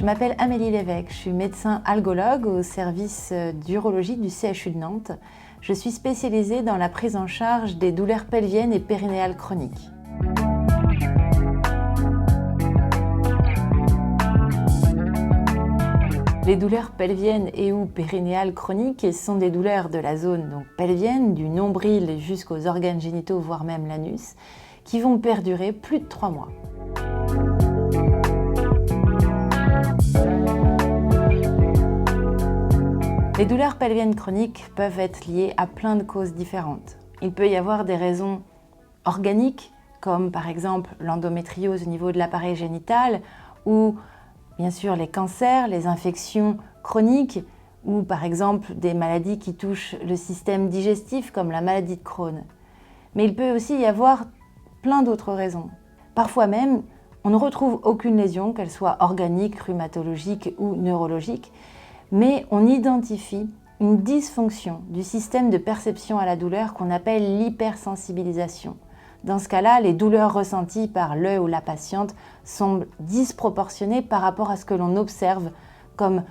m'appelle Amélie Lévesque, je suis médecin algologue au service d'urologie du CHU de Nantes. Je suis spécialisée dans la prise en charge des douleurs pelviennes et périnéales chroniques. Les douleurs pelviennes et ou périnéales chroniques sont des douleurs de la zone pelvienne, du nombril jusqu'aux organes génitaux, voire même l'anus, qui vont perdurer plus de 3 mois. Les douleurs pelviennes chroniques peuvent être liées à plein de causes différentes. Il peut y avoir des raisons organiques, comme par exemple l'endométriose au niveau de l'appareil génital, ou bien sûr les cancers, les infections chroniques, ou par exemple des maladies qui touchent le système digestif, comme la maladie de Crohn. Mais il peut aussi y avoir plein d'autres raisons. Parfois même, on ne retrouve aucune lésion, qu'elle soit organique, rhumatologique ou neurologique, mais on identifie une dysfonction du système de perception à la douleur qu'on appelle l'hypersensibilisation. Dans ce cas-là, les douleurs ressenties par le ou la patiente semblent disproportionnées par rapport à ce que l'on observe comme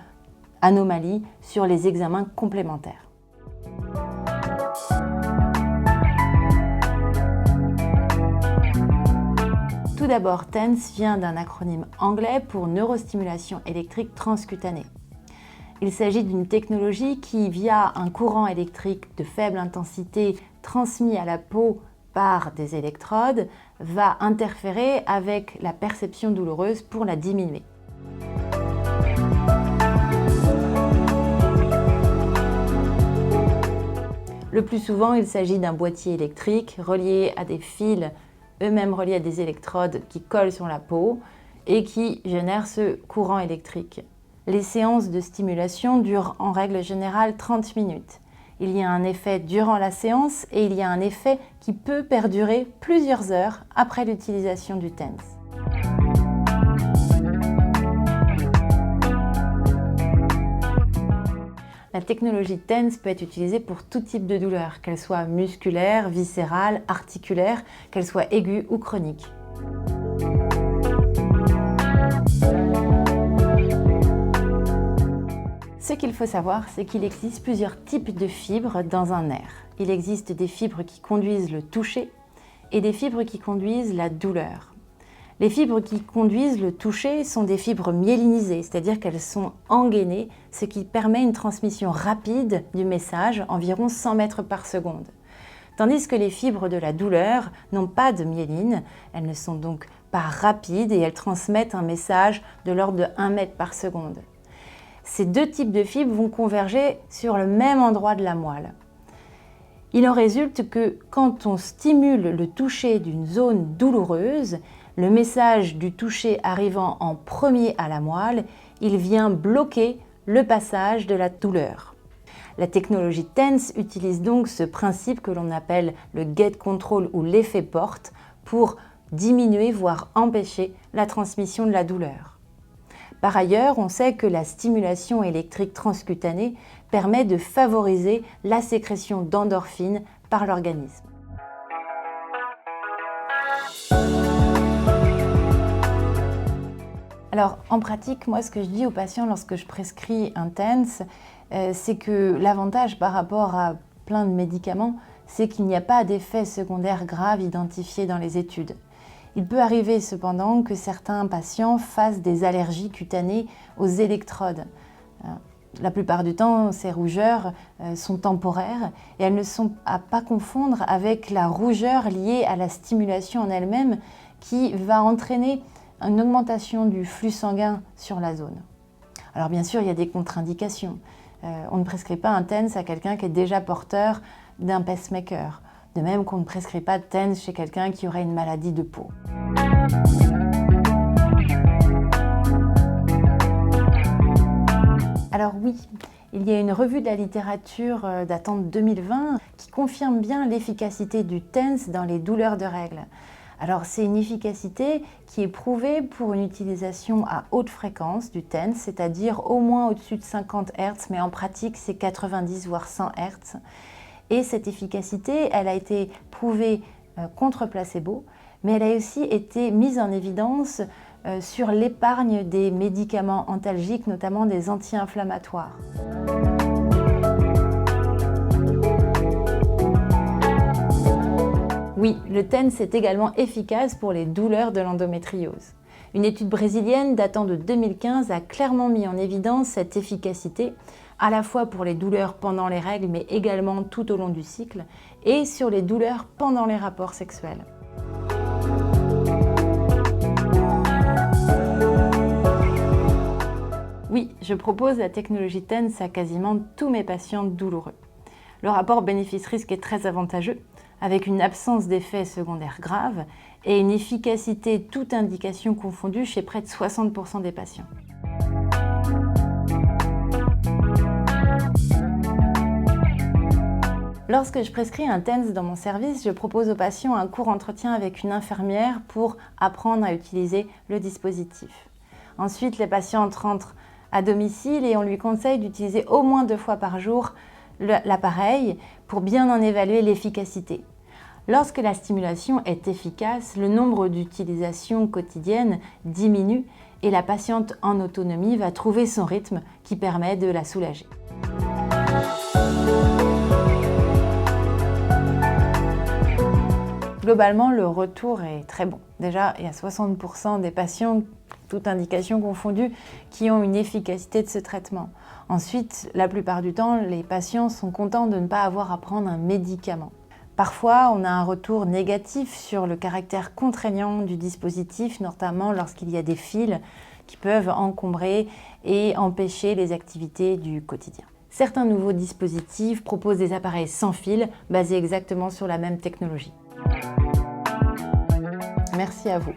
anomalie sur les examens complémentaires. Tout d'abord, TENS vient d'un acronyme anglais pour neurostimulation électrique transcutanée. Il s'agit d'une technologie qui, via un courant électrique de faible intensité transmis à la peau par des électrodes, va interférer avec la perception douloureuse pour la diminuer. Le plus souvent, il s'agit d'un boîtier électrique relié à des fils, eux-mêmes reliés à des électrodes qui collent sur la peau et qui génèrent ce courant électrique. Les séances de stimulation durent en règle générale 30 minutes. Il y a un effet durant la séance et il y a un effet qui peut perdurer plusieurs heures après l'utilisation du TENS. La technologie TENS peut être utilisée pour tout type de douleur, qu'elle soit musculaire, viscérale, articulaire, qu'elle soit aiguë ou chronique. Ce qu'il faut savoir, c'est qu'il existe plusieurs types de fibres dans un nerf. Il existe des fibres qui conduisent le toucher et des fibres qui conduisent la douleur. Les fibres qui conduisent le toucher sont des fibres myélinisées, c'est-à-dire qu'elles sont engainées, ce qui permet une transmission rapide du message, environ 100 mètres par seconde. Tandis que les fibres de la douleur n'ont pas de myéline, elles ne sont donc pas rapides et elles transmettent un message de l'ordre de 1 mètre par seconde. Ces deux types de fibres vont converger sur le même endroit de la moelle. Il en résulte que quand on stimule le toucher d'une zone douloureuse, le message du toucher arrivant en premier à la moelle, il vient bloquer le passage de la douleur. La technologie TENS utilise donc ce principe que l'on appelle le gate control ou l'effet porte pour diminuer, voire empêcher la transmission de la douleur. Par ailleurs, on sait que la stimulation électrique transcutanée permet de favoriser la sécrétion d'endorphines par l'organisme. Alors, en pratique, moi, ce que je dis aux patients lorsque je prescris un TENS, c'est que l'avantage par rapport à plein de médicaments, c'est qu'il n'y a pas d'effets secondaires graves identifiés dans les études. Il peut arriver cependant que certains patients fassent des allergies cutanées aux électrodes. La plupart du temps, ces rougeurs sont temporaires et elles ne sont à pas confondre avec la rougeur liée à la stimulation en elle-même qui va entraîner une augmentation du flux sanguin sur la zone. Alors bien sûr, il y a des contre-indications. On ne prescrit pas un TENS à quelqu'un qui est déjà porteur d'un pacemaker. De même qu'on ne prescrit pas de TENS chez quelqu'un qui aurait une maladie de peau. Alors oui, il y a une revue de la littérature datant de 2020 qui confirme bien l'efficacité du TENS dans les douleurs de règles. Alors c'est une efficacité qui est prouvée pour une utilisation à haute fréquence du TENS, c'est-à-dire au moins au-dessus de 50 Hz, mais en pratique c'est 90 voire 100 Hz. Et cette efficacité, elle a été prouvée contre placebo, mais elle a aussi été mise en évidence sur l'épargne des médicaments antalgiques, notamment des anti-inflammatoires. Oui, le TENS est également efficace pour les douleurs de l'endométriose. Une étude brésilienne datant de 2015 a clairement mis en évidence cette efficacité, à la fois pour les douleurs pendant les règles, mais également tout au long du cycle, et sur les douleurs pendant les rapports sexuels. Oui, je propose la technologie TENS à quasiment tous mes patients douloureux. Le rapport bénéfice-risque est très avantageux, avec une absence d'effets secondaires graves et une efficacité toute indication confondue chez près de 60% des patients. Lorsque je prescris un TENS dans mon service, je propose aux patients un court entretien avec une infirmière pour apprendre à utiliser le dispositif. Ensuite, les patientes rentrent à domicile et on lui conseille d'utiliser au moins 2 fois par jour l'appareil pour bien en évaluer l'efficacité. Lorsque la stimulation est efficace, le nombre d'utilisations quotidiennes diminue et la patiente en autonomie va trouver son rythme qui permet de la soulager. Globalement, le retour est très bon. Déjà, il y a 60% des patients, toute indication confondue, qui ont une efficacité de ce traitement. Ensuite, la plupart du temps, les patients sont contents de ne pas avoir à prendre un médicament. Parfois, on a un retour négatif sur le caractère contraignant du dispositif, notamment lorsqu'il y a des fils qui peuvent encombrer et empêcher les activités du quotidien. Certains nouveaux dispositifs proposent des appareils sans fil, basés exactement sur la même technologie. Merci à vous.